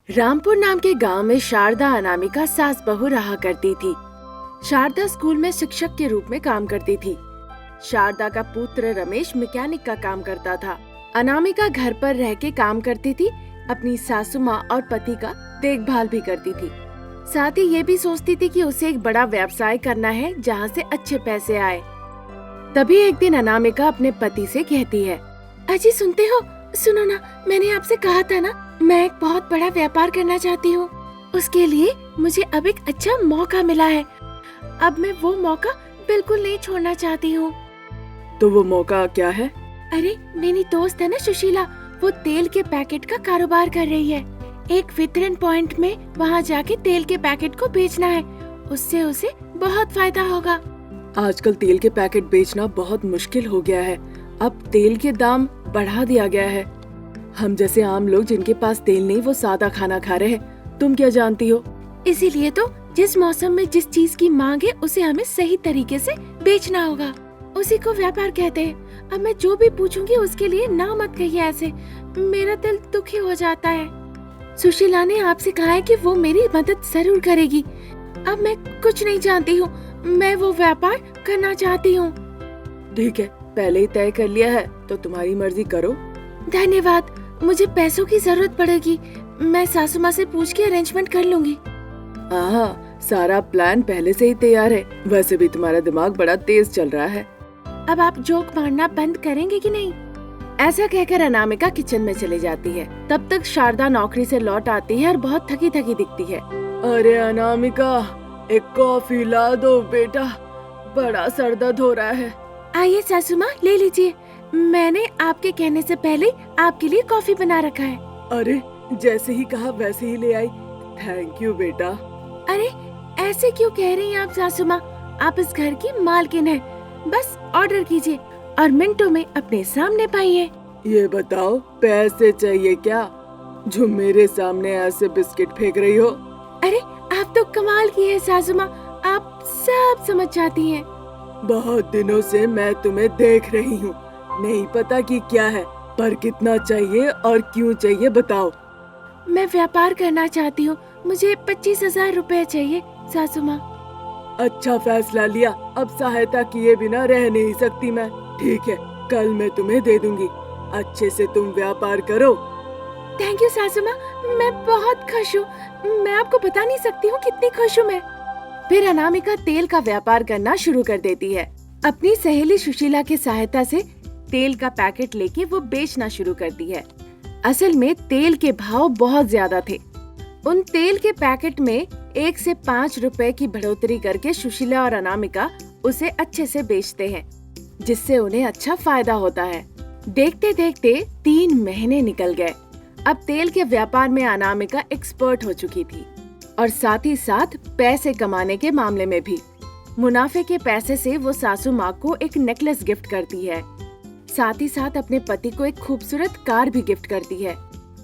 रामपुर नाम के गांव में शारदा अनामिका सास बहू रहा करती थी। शारदा स्कूल में शिक्षक के रूप में काम करती थी। शारदा का पुत्र रमेश मैकेनिक का काम करता था। अनामिका घर पर रह के काम करती थी, अपनी सासू माँ और पति का देखभाल भी करती थी। साथ ही ये भी सोचती थी कि उसे एक बड़ा व्यवसाय करना है जहाँ से अच्छे पैसे आए। तभी एक दिन अनामिका अपने पति से कहती है, अजी सुनते हो, सुनो ना, मैंने आपसे कहा था ना, मैं एक बहुत बड़ा व्यापार करना चाहती हूँ। उसके लिए मुझे अब एक अच्छा मौका मिला है। अब मैं वो मौका बिल्कुल नहीं छोड़ना चाहती हूँ। तो वो मौका क्या है? अरे मेरी दोस्त है ना सुशीला, वो तेल के पैकेट का कारोबार कर रही है। एक वितरण पॉइंट में वहाँ जाके तेल के पैकेट को बेचना है, उससे उसे बहुत फायदा होगा। आजकल तेल के पैकेट बेचना बहुत मुश्किल हो गया है। अब तेल के दाम बढ़ा दिया गया है। हम जैसे आम लोग जिनके पास तेल नहीं, वो सादा खाना खा रहे हैं। तुम क्या जानती हो? इसीलिए तो जिस मौसम में जिस चीज की मांग है उसे हमें सही तरीके से बेचना होगा, उसी को व्यापार कहते हैं। अब मैं जो भी पूछूंगी उसके लिए ना मत कहिए ऐसे, मेरा दिल दुखी हो जाता है। सुशीला ने आपसे कहा है कि वो मेरी मदद जरूर करेगी। अब मैं कुछ नहीं जानती हूँ, मैं वो व्यापार करना चाहती हूँ। ठीक है, पहले ही तय कर लिया है तो तुम्हारी मर्जी करो। धन्यवाद, मुझे पैसों की जरूरत पड़ेगी। मैं सासू माँ से पूछ के अरेंजमेंट कर लूंगी। हाँ, सारा प्लान पहले से ही तैयार है। वैसे भी तुम्हारा दिमाग बड़ा तेज चल रहा है। अब आप जोक मारना बंद करेंगे कि नहीं? ऐसा कहकर अनामिका किचन में चली जाती है। तब तक शारदा नौकरी से लौट आती है और बहुत थकी थकी दिखती है। अरे अनामिका, एक कॉफी ला दो बेटा, बड़ा सर दर्द हो रहा है। आइए सासू माँ, ले लीजिए। मैंने आपके कहने से पहले आपके लिए कॉफी बना रखा है। अरे जैसे ही कहा वैसे ही ले आई। थैंक यू बेटा। अरे ऐसे क्यों कह रही हैं आप सासू माँ? आप इस घर की मालकिन हैं। बस ऑर्डर कीजिए और मिनटों में अपने सामने पाइए। ये बताओ, पैसे चाहिए क्या जो मेरे सामने ऐसे बिस्किट फेंक रही हो? अरे आप तो कमाल की है सासू माँ, आप सब समझ जाती हैं। बहुत दिनों से मैं तुम्हें देख रही हूँ। नहीं पता कि क्या है, पर कितना चाहिए और क्यों चाहिए बताओ। मैं व्यापार करना चाहती हूँ, मुझे 25,000 रुपए चाहिए सासू माँ। अच्छा फैसला लिया, अब सहायता किए बिना रह नहीं सकती मैं। ठीक है, कल मैं तुम्हें दे दूंगी। अच्छे से तुम व्यापार करो। थैंक यू सासू माँ, मैं बहुत खुश हूँ। मैं आपको बता नहीं सकती हूँ कितनी खुश हूँ मैं। फिर अनामिका तेल का व्यापार करना शुरू कर देती है। अपनी सहेली सुशीला की सहायता से तेल का पैकेट लेके वो बेचना शुरू करती है। असल में तेल के भाव बहुत ज्यादा थे। उन तेल के पैकेट में 1 से 5 रुपए की बढ़ोतरी करके सुशीला और अनामिका उसे अच्छे से बेचते हैं, जिससे उन्हें अच्छा फायदा होता है। देखते देखते 3 महीने निकल गए। अब तेल के व्यापार में अनामिका एक्सपर्ट हो चुकी थी और साथ ही साथ पैसे कमाने के मामले में भी। मुनाफे के पैसे से वो सासू माँ को एक नेकलेस गिफ्ट करती है। साथ ही साथ अपने पति को एक खूबसूरत कार भी गिफ्ट करती है।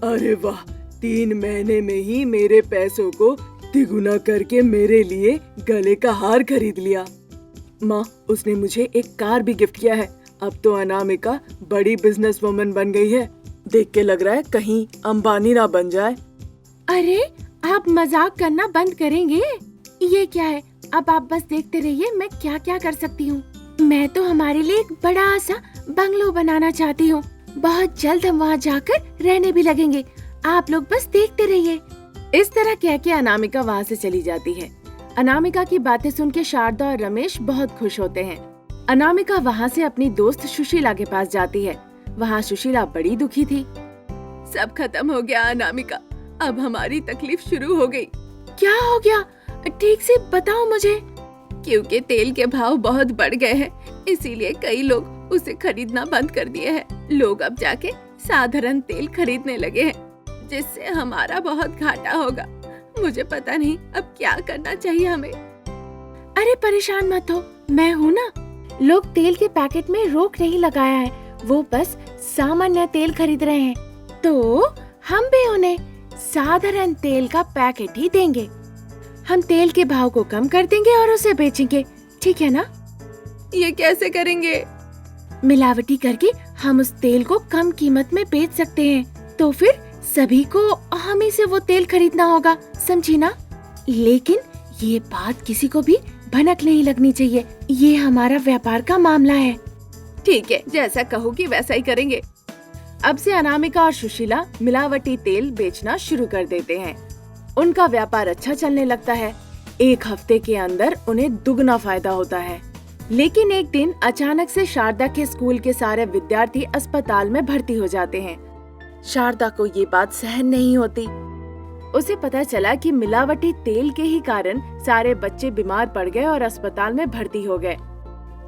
अरे वाह, 3 महीने में ही मेरे पैसों को तिगुना करके मेरे लिए गले का हार खरीद लिया। माँ, उसने मुझे एक कार भी गिफ्ट किया है। अब तो अनामिका बड़ी बिजनेस वुमन बन गई है। देख के लग रहा है कहीं अंबानी ना बन जाए। अरे आप मजाक करना बंद करेंगे? ये क्या है? अब आप बस देखते रहिए मैं क्या क्या कर सकती हूँ। मैं तो हमारे लिए एक बड़ा सा बंगलो बनाना चाहती हूँ। बहुत जल्द हम वहाँ जाकर रहने भी लगेंगे। आप लोग बस देखते रहिए। इस तरह कह के अनामिका वहाँ से चली जाती है। अनामिका की बातें सुन के शारदा और रमेश बहुत खुश होते हैं। अनामिका वहाँ से अपनी दोस्त सुशीला के पास जाती है। वहाँ सुशीला बड़ी दुखी थी। सब खत्म हो गया अनामिका, अब हमारी तकलीफ शुरू हो गई। क्या हो गया? ठीक से बताओ मुझे। क्योंकि तेल के भाव बहुत बढ़ गए हैं, इसीलिए कई लोग उसे खरीदना बंद कर दिए हैं। लोग अब जाके साधारण तेल खरीदने लगे हैं, जिससे हमारा बहुत घाटा होगा। मुझे पता नहीं अब क्या करना चाहिए हमें। अरे परेशान मत हो, मैं हूँ ना। लोग तेल के पैकेट में रोक नहीं लगाया है, वो बस सामान्य तेल खरीद रहे हैं। तो हम भी उन्हें साधारण तेल का पैकेट ही देंगे। हम तेल के भाव को कम कर देंगे और उसे बेचेंगे, ठीक है ना? ये कैसे करेंगे? मिलावटी करके हम उस तेल को कम कीमत में बेच सकते हैं। तो फिर सभी को हम ही से वो तेल खरीदना होगा, समझी ना? लेकिन ये बात किसी को भी भनक नहीं लगनी चाहिए, ये हमारा व्यापार का मामला है। ठीक है, जैसा कहोगी वैसा ही करेंगे। अब से अनामिका और सुशीला मिलावटी तेल बेचना शुरू कर देते हैं। उनका व्यापार अच्छा चलने लगता है। एक हफ्ते के अंदर उन्हें दुगना फायदा होता है। लेकिन एक दिन अचानक से शारदा के स्कूल के सारे विद्यार्थी अस्पताल में भर्ती हो जाते हैं। शारदा को ये बात सहन नहीं होती। उसे पता चला कि मिलावटी तेल के ही कारण सारे बच्चे बीमार पड़ गए और अस्पताल में भर्ती हो गए।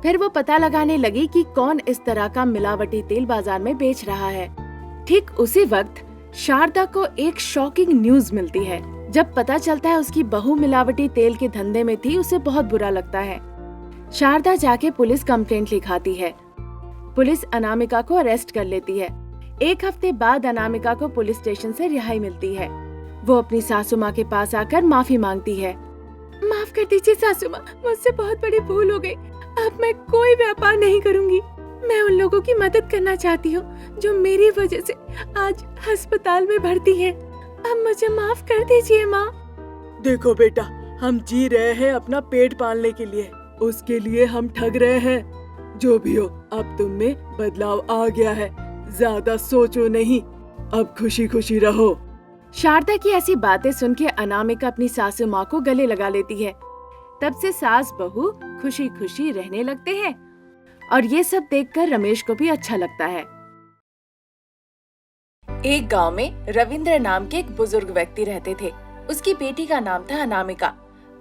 फिर वो पता लगाने लगी कि कौन इस तरह का मिलावटी तेल बाजार में बेच रहा है। ठीक उसी वक्त शारदा को एक शॉकिंग न्यूज मिलती है। जब पता चलता है उसकी बहू मिलावटी तेल के धंधे में थी, उसे बहुत बुरा लगता है। शारदा जाके पुलिस कंप्लेंट लिखाती है। पुलिस अनामिका को अरेस्ट कर लेती है। एक हफ्ते बाद अनामिका को पुलिस स्टेशन से रिहाई मिलती है। वो अपनी सासू माँ के पास आकर माफी मांगती है। माफ कर दीजिए सासू माँ, मुझसे बहुत बड़ी भूल हो गई। अब मैं कोई व्यापार नहीं करूँगी। मैं उन लोगों की मदद करना चाहती हूँ जो मेरी वजह से आज अस्पताल में भर्ती हैं। अब मुझे माफ कर दीजिए माँ। देखो बेटा, हम जी रहे हैं अपना पेट पालने के लिए, उसके लिए हम ठग रहे हैं। जो भी हो, अब तुम में बदलाव आ गया है, ज्यादा सोचो नहीं, अब खुशी खुशी रहो। शारदा की ऐसी बातें सुन के अनामिका अपनी सासू माँ को गले लगा लेती है। तब से सास बहू खुशी खुशी रहने लगते हैं और ये सब देखकर रमेश को भी अच्छा लगता है। एक गांव में रविंद्र नाम के एक बुजुर्ग व्यक्ति रहते थे। उसकी बेटी का नाम था अनामिका।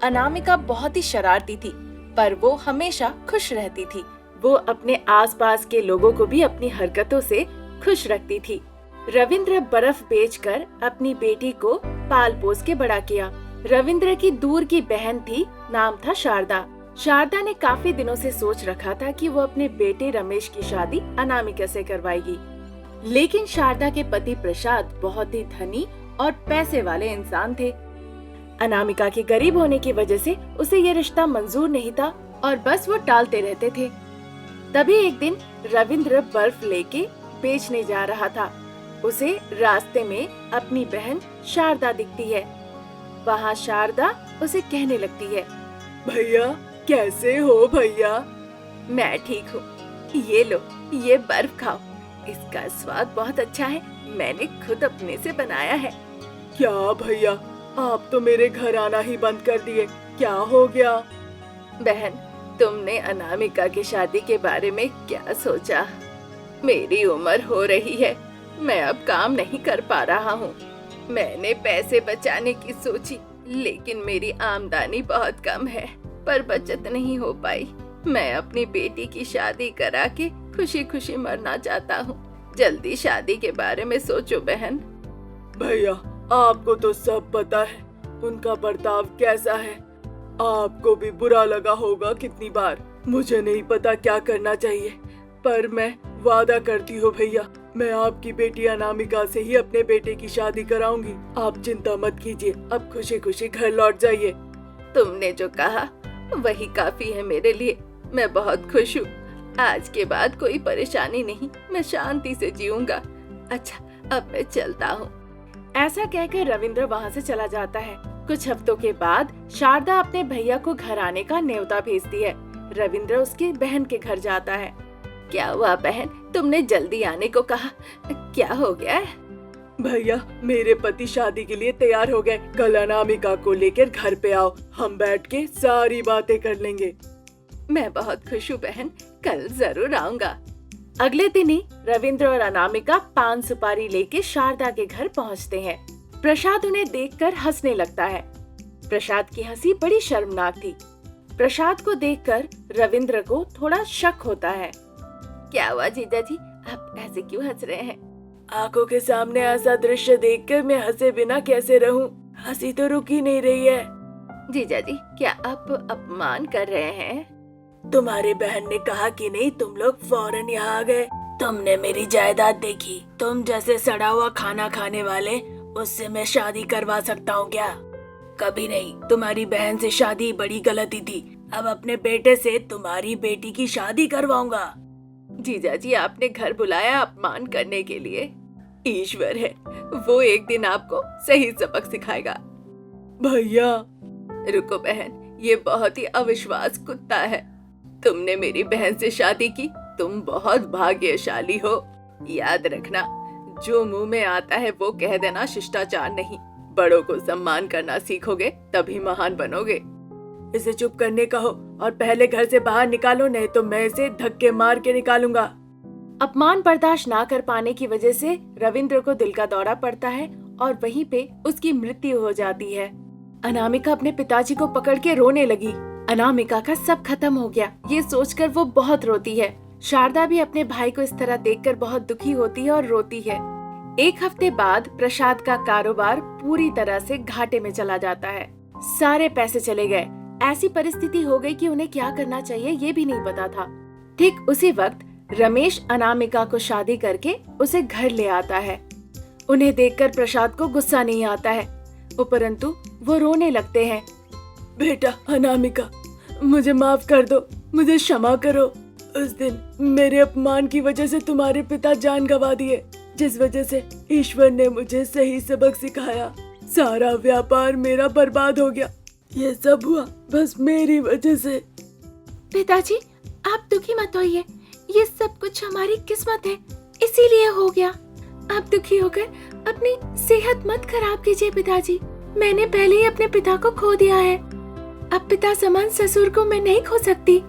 अनामिका बहुत ही शरारती थी, पर वो हमेशा खुश रहती थी। वो अपने आसपास के लोगों को भी अपनी हरकतों से खुश रखती थी। रविंद्र बर्फ बेचकर अपनी बेटी को पाल पोस के बड़ा किया। रविंद्र की दूर की बहन थी, नाम था शारदा। शारदा ने काफी दिनों से सोच रखा था कि वो अपने बेटे रमेश की शादी अनामिका से करवाएगी। लेकिन शारदा के पति प्रसाद बहुत ही धनी और पैसे वाले इंसान थे। अनामिका के गरीब होने की वजह से उसे ये रिश्ता मंजूर नहीं था और बस वो टालते रहते थे। तभी एक दिन रविंद्र बर्फ लेके बेचने जा रहा था। उसे रास्ते में अपनी बहन शारदा दिखती है। वहाँ शारदा उसे कहने लगती है, भैया कैसे हो भैया? मैं ठीक हूँ, ये लो, ये बर्फ खाओ, इसका स्वाद बहुत अच्छा है, मैंने खुद अपने से बनाया है। क्या भैया, आप तो मेरे घर आना ही बंद कर दिए, क्या हो गया? बहन, तुमने अनामिका की शादी के बारे में क्या सोचा? मेरी उम्र हो रही है, मैं अब काम नहीं कर पा रहा हूँ। मैंने पैसे बचाने की सोची, लेकिन मेरी आमदनी बहुत कम है, पर बचत नहीं हो पाई। मैं अपनी बेटी की शादी करा के खुशी खुशी मरना चाहता हूँ। जल्दी शादी के बारे में सोचो बहन। भैया, आपको तो सब पता है उनका बर्ताव कैसा है। आपको भी बुरा लगा होगा कितनी बार। मुझे नहीं पता क्या करना चाहिए, पर मैं वादा करती हूँ भैया, मैं आपकी बेटी अनामिका से ही अपने बेटे की शादी कराऊंगी। आप चिंता मत कीजिए, अब खुशी खुशी घर लौट जाइए। तुमने जो कहा वही काफी है मेरे लिए। मैं बहुत खुश हूँ। आज के बाद कोई परेशानी नहीं, मैं शांति से जीऊंगा। अच्छा, अब मैं चलता हूँ। ऐसा कहकर रविंद्र वहाँ से चला जाता है। कुछ हफ्तों के बाद शारदा अपने भैया को घर आने का न्योता भेजती है। रविंद्र उसकी बहन के घर जाता है। क्या हुआ बहन, तुमने जल्दी आने को कहा, क्या हो गया है? भैया, मेरे पति शादी के लिए तैयार हो गए। कल अनामिका को लेकर घर पे आओ, हम बैठ के सारी बातें कर लेंगे। मैं बहुत खुश हूँ बहन, कल जरूर आऊंगा। अगले दिन ही रविंद्र और अनामिका पान सुपारी लेके शारदा के घर पहुँचते हैं। प्रसाद उन्हें देखकर हंसने लगता है। प्रसाद की हंसी बड़ी शर्मनाक थी। प्रसाद को देखकर रविंद्र को थोड़ा शक होता है। क्या हुआ जीजा जी, आप ऐसे क्यों हंस रहे हैं? आंखों के सामने ऐसा दृश्य देखकर मैं हंसे बिना कैसे रहूं? हंसी तो रुक ही नहीं रही है। जीजा जी, क्या आप अपमान कर रहे हैं? तुम्हारी बहन ने कहा कि नहीं तुम लोग फौरन यहाँ आ गए। तुमने मेरी जायदाद देखी, तुम जैसे सड़ा हुआ खाना खाने वाले, उससे मैं शादी करवा सकता हूँ क्या? कभी नहीं। तुम्हारी बहन से शादी बड़ी गलती थी। अब अपने बेटे से तुम्हारी बेटी की शादी करवाऊंगा। जीजा जी, आपने घर बुलाया अपमान करने के लिए? ईश्वर है, वो एक दिन आपको सही सबक सिखाएगा। भैया। रुको बहन, ये बहुत ही अविश्वास कुत्ता है। तुमने मेरी बहन से शादी की, तुम बहुत भाग्यशाली हो। याद रखना, जो मुंह में आता है वो कह देना शिष्टाचार नहीं। बड़ों को सम्मान करना सीखोगे तभी महान बनोगे। इसे चुप करने कहो और पहले घर से बाहर निकालो, नहीं तो मैं इसे धक्के मार के निकालूंगा। अपमान बर्दाश्त ना कर पाने की वजह से रविंद्र को दिल का दौरा पड़ता है और वहीं पे उसकी मृत्यु हो जाती है। अनामिका अपने पिताजी को पकड़ के रोने लगी। अनामिका का सब खत्म हो गया, ये सोचकर वो बहुत रोती है। शारदा भी अपने भाई को इस तरह देखकर बहुत दुखी होती है और रोती है। एक हफ्ते बाद प्रसाद का कारोबार पूरी तरह से घाटे में चला जाता है। सारे पैसे चले गए। ऐसी परिस्थिति हो गई कि उन्हें क्या करना चाहिए ये भी नहीं पता था। ठीक उसी वक्त रमेश अनामिका को शादी करके उसे घर ले आता है। उन्हें देखकर प्रसाद को गुस्सा नहीं आता है, उपरंतु वो रोने लगते हैं। बेटा अनामिका, मुझे माफ कर दो, मुझे क्षमा करो। उस दिन मेरे अपमान की वजह से तुम्हारे पिता जान गंवा दिए, जिस वजह से ईश्वर ने मुझे सही सबक सिखाया। सारा व्यापार मेरा बर्बाद हो गया। ये सब हुआ बस मेरी वजह से। पिताजी, आप दुखी मत होइए, ये सब कुछ हमारी किस्मत है, इसीलिए हो गया। आप दुखी होकर अपनी सेहत मत खराब कीजिए पिताजी। मैंने पहले ही अपने पिता को खो दिया है। अब पिता समान ससुर को मैं नहीं खो सकती।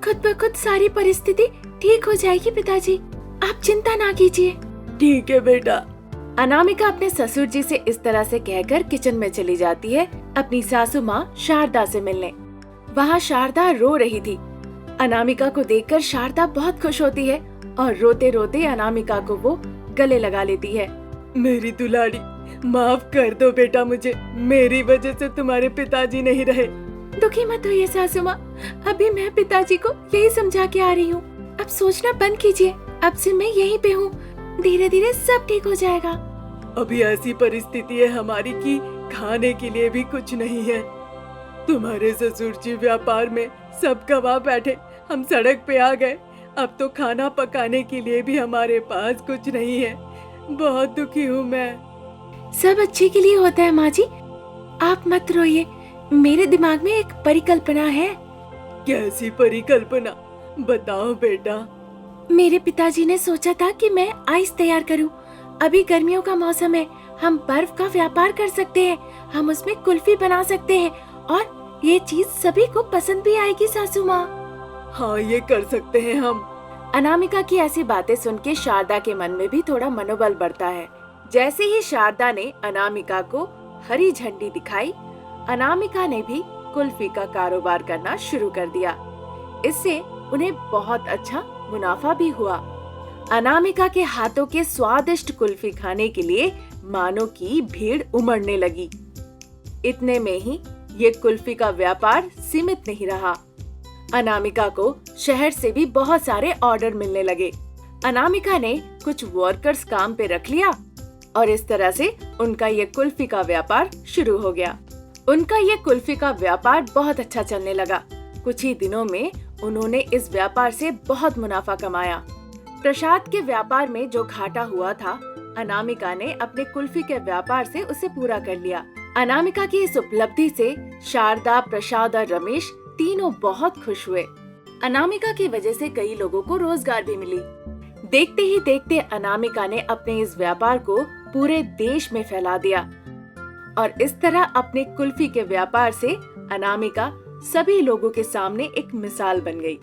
खुद ब खुद सारी परिस्थिति ठीक हो जाएगी पिताजी, आप चिंता ना कीजिए। ठीक है बेटा। अनामिका अपने ससुर जी से इस तरह से कहकर किचन में चली जाती है अपनी सासू माँ शारदा से मिलने। वहाँ शारदा रो रही थी। अनामिका को देखकर शारदा बहुत खुश होती है और रोते रोते अनामिका को वो गले लगा लेती है। मेरी दुलारी, माफ कर दो बेटा मुझे, मेरी वजह से तुम्हारे पिताजी नहीं रहे। दुखी मत होइए सासू माँ, अभी मैं पिताजी को यही समझा के आ रही हूँ। अब सोचना बंद कीजिए, अब से मैं यहीं पे हूँ, धीरे धीरे सब ठीक हो जाएगा। अभी ऐसी परिस्थिति है हमारी कि खाने के लिए भी कुछ नहीं है। तुम्हारे ससुर जी व्यापार में सब गवा बैठे, हम सड़क पे आ गए। अब तो खाना पकाने के लिए भी हमारे पास कुछ नहीं है। बहुत दुखी हूँ मैं। सब अच्छे के लिए होता है माँ जी, आप मत रोइए। मेरे दिमाग में एक परिकल्पना है। कैसी परिकल्पना, बताओ बेटा। मेरे पिताजी ने सोचा था कि मैं आइस तैयार करूं। अभी गर्मियों का मौसम है, हम बर्फ का व्यापार कर सकते हैं, हम उसमें कुल्फी बना सकते हैं और ये चीज सभी को पसंद भी आएगी सासू माँ। हाँ, ये कर सकते हैं हम। अनामिका की ऐसी बातें सुन के शारदा के मन में भी थोड़ा मनोबल बढ़ता है। जैसे ही शारदा ने अनामिका को हरी झंडी दिखाई, अनामिका ने भी कुल्फी का कारोबार करना शुरू कर दिया। इससे उन्हें बहुत अच्छा मुनाफा भी हुआ। अनामिका के हाथों के स्वादिष्ट कुल्फी खाने के लिए मानो की भीड़ उमड़ने लगी। इतने में ही ये कुल्फी का व्यापार सीमित नहीं रहा। अनामिका को शहर से भी बहुत सारे ऑर्डर मिलने लगे। अनामिका ने कुछ वर्कर्स काम पे रख लिया और इस तरह से उनका ये कुल्फी का व्यापार शुरू हो गया। उनका ये कुल्फी का व्यापार बहुत अच्छा चलने लगा। कुछ ही दिनों में उन्होंने इस व्यापार से बहुत मुनाफा कमाया। प्रसाद के व्यापार में जो घाटा हुआ था, अनामिका ने अपने कुल्फी के व्यापार से उसे पूरा कर लिया। अनामिका की इस उपलब्धि से शारदा, प्रसाद और रमेश तीनों बहुत खुश हुए। अनामिका की वजह से कई लोगों को रोजगार भी मिली। देखते ही देखते अनामिका ने अपने इस व्यापार को पूरे देश में फैला दिया और इस तरह अपने कुल्फी के व्यापार से अनामिका सभी लोगों के सामने एक मिसाल बन गई।